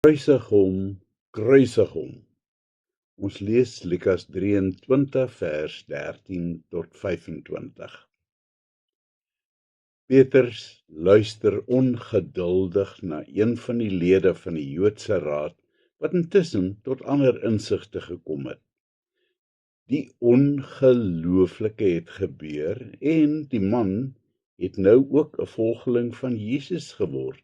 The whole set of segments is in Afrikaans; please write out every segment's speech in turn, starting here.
Kruisig hom, kruisig hom. Ons lees Lukas 23 vers 13 tot 25. Petrus luister ongeduldig na een van die lede van die Joodse Raad, wat intussen tot ander insigte gekom het. Die ongelooflike het gebeur en die man het nou ook 'n volgeling van Jesus geword.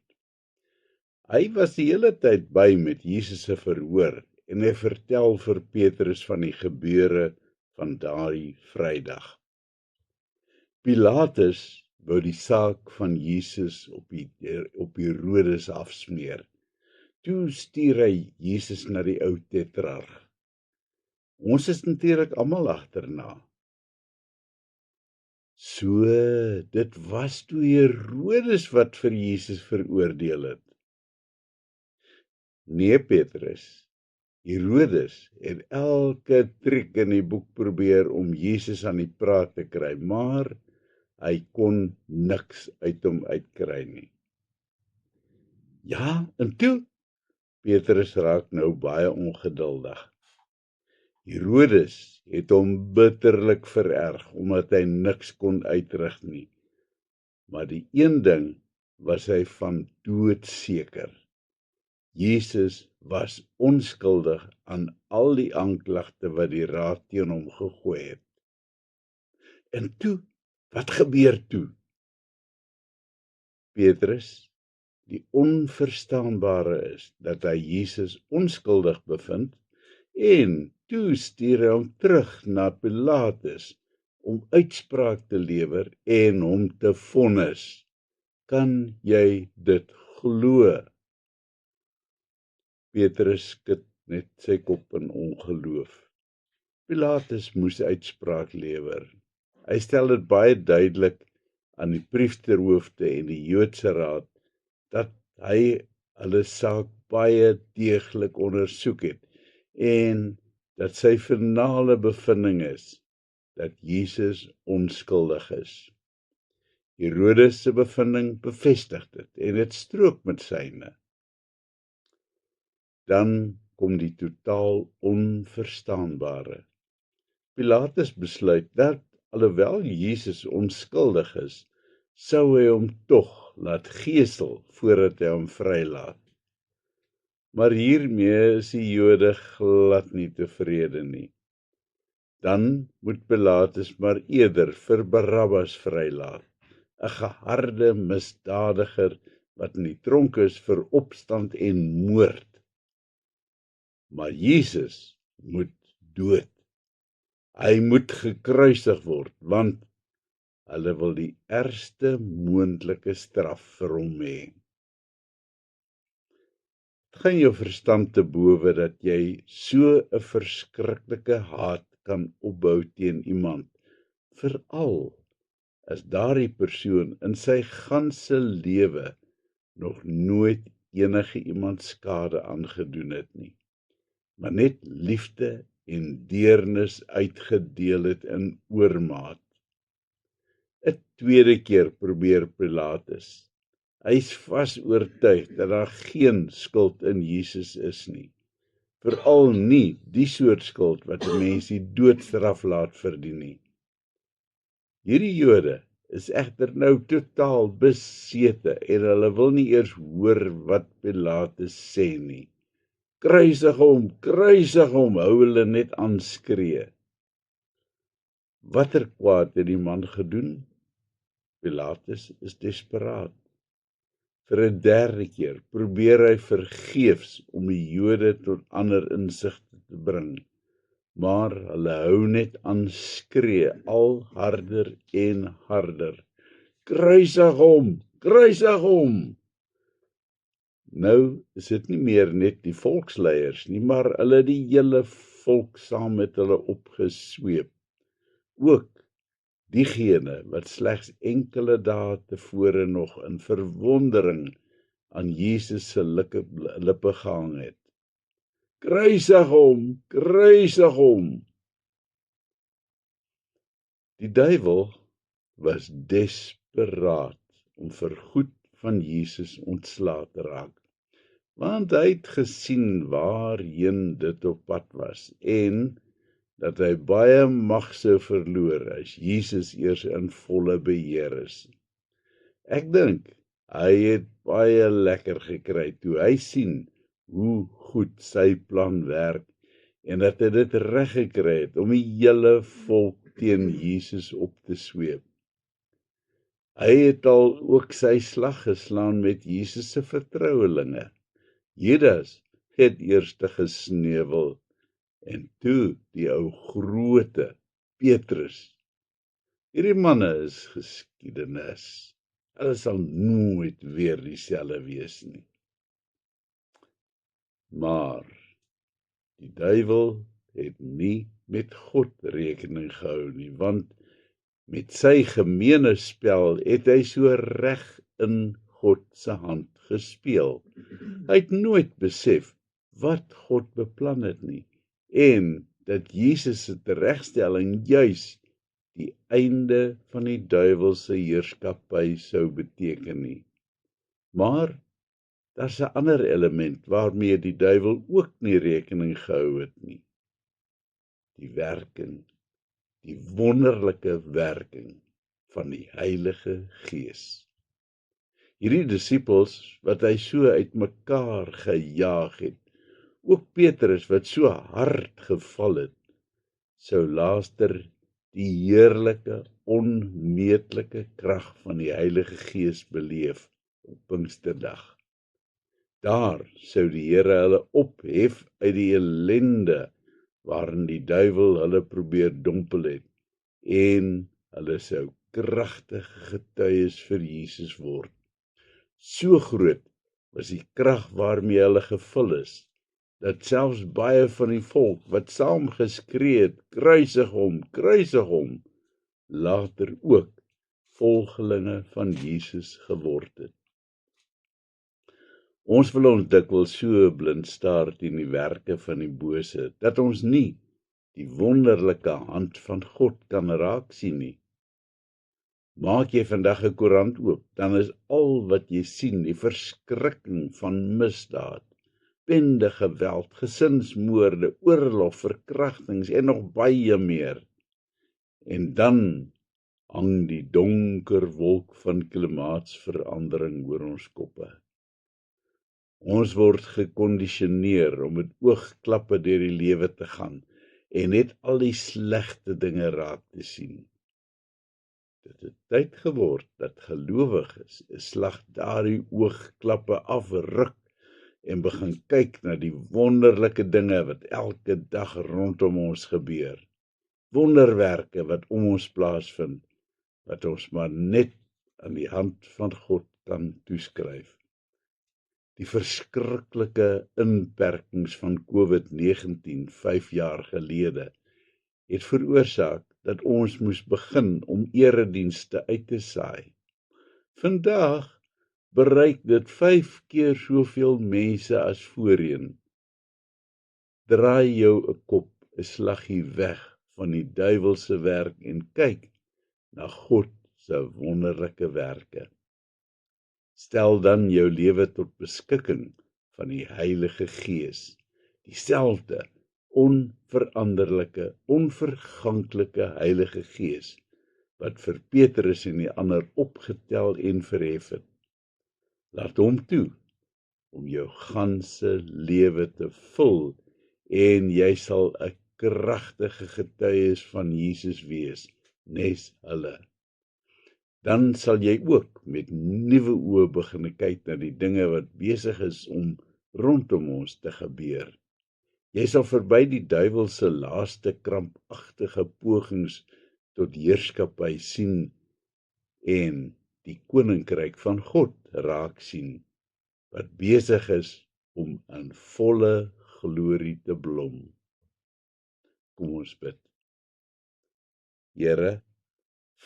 Hy was die hele tyd by met Jesus se verhoor en hy vertel vir Petrus van die gebeure van daardie Vrydag. Pilatus wou die saak van Jesus op Herodes afsmeer. Toe stuur hy Jesus na die ou tetrarg. Ons is natuurlik almal agterna. So, dit was toe Herodes wat vir Jesus veroordeel het. Nee, Petrus. Herodes het elke triek in die boek probeer om Jesus aan die praat te kry, maar hy kon niks uit hom uitkry nie. Ja, en toe, Petrus raak nou baie ongeduldig. Herodes het hom bitterlik vererg, omdat hy niks kon uitrig nie. Maar die een ding was hy van doodseker. Jesus was onskuldig aan al die aanklagte wat die raad teen hom gegooi het. En toe, wat gebeur toe? Petrus, die onverstaanbare is dat hy Jesus onskuldig bevind en toe stuur hy hom terug na Pilatus om uitspraak te lewer en hom te vonnis. Kan jy dit glo? Petrus skud net sy kop in ongeloof. Pilatus moes uitspraak lewer. Hy stel dit baie duidelik aan die priesterhoofde en die Joodse Raad dat hy hulle saak baie deeglik ondersoek het en dat sy finale bevinding is dat Jesus onskuldig is. Herodes se bevinding bevestig dit en dit strook met syne. Dan kom die totaal onverstaanbare. Pilatus besluit dat, alhoewel Jesus onskuldig is, sou hy hom tog laat gesel voordat hy hom vrylaat. Maar hiermee is die Jode glad nie tevrede nie. Dan moet Pilatus maar eerder vir Barabbas vrylaat, 'n geharde misdadiger wat in die tronk is vir opstand en moord. Maar Jesus moet dood. Hy moet gekruisig word, want hulle wil die ergste moontlike straf vir hom hê. Het gaan jou verstand te bowe dat jy so 'n verskriklike haat kan opbou teen iemand, veral as daardie persoon in sy ganse lewe nog nooit enige iemand skade aangedoen het nie, maar net liefde en deernis uitgedeel het in oormaat. 'n tweede keer probeer Pilatus. Hy is vas oortuig dat daar geen skuld in Jesus is nie. Veral nie die soort skuld wat 'n mens die doodstraf laat verdien nie. Hierdie Jode is egter nou totaal besete en hulle wil nie eers hoor wat Pilatus sê nie. Kruisig hom, hou hulle net aan skree. Watter kwaad het die man gedoen? Pilatus is desperaat. Vir 'n derde keer probeer hy vergeefs om die Jode tot ander insigte te bring, maar hulle hou net aan skree, al harder en harder. Kruisig hom! Nou is dit nie meer net die volksleiers nie, maar hulle die hele volk saam met hulle opgesweep. Ook diegene wat slegs enkele dae tevore nog in verwondering aan Jesus se lippe gehang het. Kruisig hom! Die duiwel was desperaat om vergoed van Jesus ontslae te raak. want hy het gesien waarheen dit op pad was en dat hy baie mag sou verloor as Jesus eers in volle beheer is. Ek dink hy het baie lekker gekry toe hy sien hoe goed sy plan werk en dat hy dit reg gekry het om die hele volk teen Jesus op te sweep. Hy het al ook sy slag geslaan met Jesus se vertrouelinge. Judas het eers gesneuwel en toe die ou groote Petrus. Hierdie manne is geskiedenis. Hulle sal nooit weer dieselfde wees nie. Maar die duiwel het nie met God rekening gehou nie, want met sy gemeene spel het hy so reg in God se hand gespeel. Hy het nooit besef wat God beplan het nie en dat Jesus se teregstelling juis die einde van die duiwel se heerskappy sou beteken nie. Maar daar's 'n ander element waarmee die duiwel ook nie rekening gehou het nie. Die werking, die wonderlike werking van die Heilige Gees. Hierdie disippels wat hy so uitmekaar gejaag het, ook Petrus wat so hard geval het, sou laaster die heerlike, onmeetlike krag van die Heilige Gees beleef op Pinksterdag. Daar sou die Here hulle ophef uit die ellende waarin die duiwel hulle probeer dompel het en hulle sou kragtige getuies vir Jesus word. So groot was die krag waarmee hulle gevul is, dat selfs baie van die volk wat saam geskree het, kruisig hom, later ook volgelinge van Jesus geword het. Ons wil ons dikwels so blind staar teen die werke van die bose, dat ons nie die wonderlike hand van God kan raak sien nie. Maak jy vandag 'n koerant oop, dan is al wat jy sien die verskrikking van misdaad, bende geweld, gesinsmoorde, oorlog, verkrachtings en nog baie meer. En dan hang die donker wolk van klimaatsverandering oor ons koppe. Ons word gekondisioneer om met oogklappe deur die lewe te gaan en net al die slegte dinge raak te sien. Dit het tyd geword dat gelowiges 'n slag daardie oogklappe afruk en begin kyk na die wonderlike dinge wat elke dag rondom ons gebeur. Wonderwerke wat om ons plaasvind, wat ons maar net aan die hand van God kan toeskryf. Die verskriklike inperkings van COVID-19 5 jaar gelede het veroorsaak dat ons moes begin om eredienste uit te saai. Vandag bereik dit 5 keer soveel mense as voorheen. Draai jou 'n kop 'n slaggie weg van die duiwelse werk en kyk na God se wonderlike werke. Stel dan jou lewe tot beskikking van die Heilige Gees, dieselfde onveranderlike, onverganklike Heilige Gees, wat vir Petrus en die ander opgetel en verhef het. Laat hom toe om jou ganse lewe te vul en jy sal 'n kragtige getuies van Jesus wees, nes hulle. Dan sal jy ook met nuwe oë begin kyk na die dinge wat besig is om rondom ons te gebeur. Jy sal verby die duiwel se laaste krampagtige pogings tot heerskappy sien en die koninkryk van God raak sien, wat besig is om in volle glorie te blom. Kom ons bid. Here,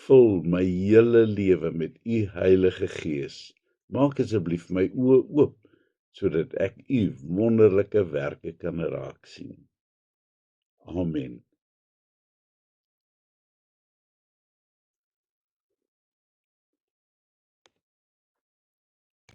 vul my hele lewe met u Heilige Gees. Maak asseblief my oë oop, sodat ek u wonderlike werke kan raak sien. Amen.